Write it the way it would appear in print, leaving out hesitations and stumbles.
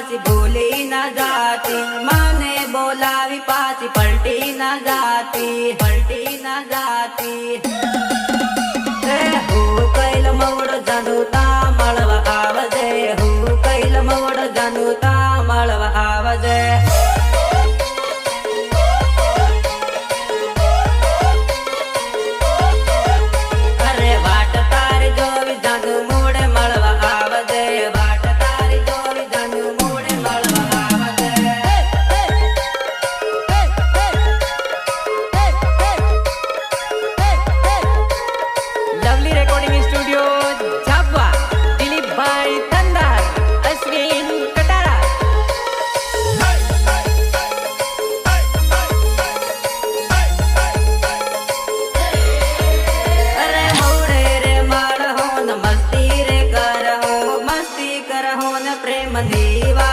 पाची भूली न जाती, माने बोलावी पाची पलटी न जाती, पलटी न जाती। हूँ कैल मोड़ जनुता मळवा आवजे, हूँ कैल मोड़ जनुता मळवा आवजे। अरे वाट तारी जोवी जानू मोड़े मळवा आवजे, वाट तारी जोवी जानू मोड़े मळवा आवजे। Lovely recording studio Jhabua, Dilip भाई तंदार, अश्विन कटारा। अरे मोड़े रे मार हो न मस्ती रे कर हो, मस्ती कर हो न प्रेम दीवा।